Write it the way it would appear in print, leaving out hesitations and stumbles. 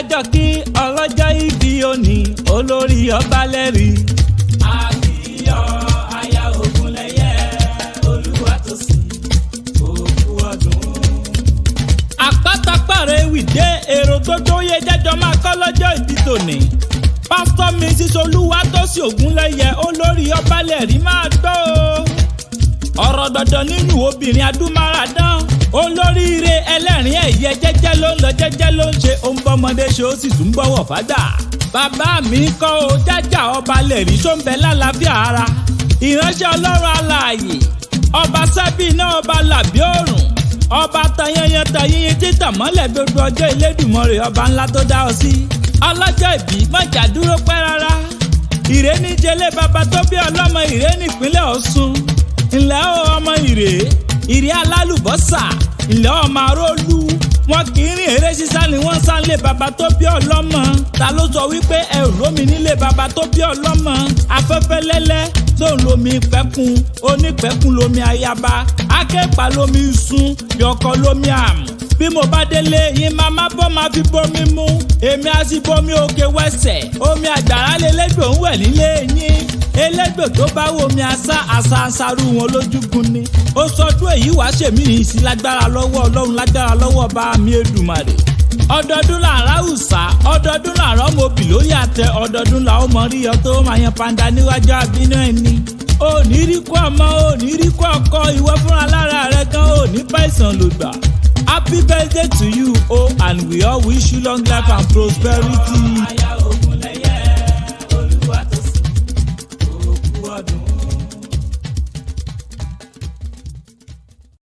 kájọ kí ọlọ́jọ́ ìbí òní olórí Ọbalẹ́rì. àbíyọ̀ aya Ògúnlẹ́yẹ Olúwatósìn òkú ọdún. àpáta pàrẹ̀ wìdé èrò tó tóye jẹ́jọ́ máa kọ́ lọ́jọ́ ìbí tòní. pásítọ̀ Mrs. Olúwatósìn Ògúnlẹ́yẹ olórí Ọbalẹ́rì máa gbọ́ o. ọ̀rọ̀ dandan nínú obìnrin adúmáradán olóríire ẹlẹ́rìn ẹ̀yẹ jẹ́jẹ́ ló ń lọ jẹ́jẹ́ ló ń ṣe ó ń bọ́mọdé ṣe ó sì tún ń bọ̀wọ̀ fàgbà. bàbá mi kọ́ o jájà Ọbalẹ́rì tó ń bẹ lálàáfíà ara ìránṣẹ́ Ọlọ́run alààyè ọba sábì náà ọba làbí òrùn ọba tayanyan tayiyin títàn mọ́lẹ̀ gbogbo ọjọ́ Elédùmarè ọba ńlá tó dá ọ sí. ọlọ́jọ́ ìbí mọ̀jà dúró pẹ́ rárá ìrè níjẹlé bàbá tó bí ọlọ́mọ ìrè nípínlẹ̀ Ọ̀ṣun ńlẹ́ o ọmọ ìrè alálùbọ́sà ńlẹ́ ọmọ arólú wọn kì í rìn eré sísá ni wọ́n sá nílé bàbá tó bí ọlọ́mọ ta ló sọ wípé ẹ ò rómi nílé bàbá tó bí ọlọ́mọ afẹ́fẹ́ lẹ́lẹ́ tó ń lomi pẹ́kun onípẹ́kun lomi ayaba akẹ́pà lomi sun yọkọ lomi àmù bí mo bá délé yín máa bọ́ máa fi bomi mú èmi á sì bomi òkè wẹ́sẹ̀ omi àgbàrá lélẹ́gbẹ̀ ń wẹ̀ nílé yín elégbè tó bá wo mi àṣàrú wọn lójúgun ni ó sọdún èyí wàá ṣèmí yìí sí lágbára lọ́wọ́ Ọlọ́run lágbára lọ́wọ́ bá mi Èdùmàrè. ọdọọdún làárá ùsà ọdọọdún làárá ọmọbì lórí àtẹ ọdọọdún làwọn ọmọ rí ọ tó máa yan pàǹdà níwájú àbínú ẹni. òní rí kó ọmọ òní rí kó ọkọ ìwọ fúnra lára rẹ gan òní bá ìsàn ló gbà. Happy birthday to you, oh, and we all wish you long life and prosperity.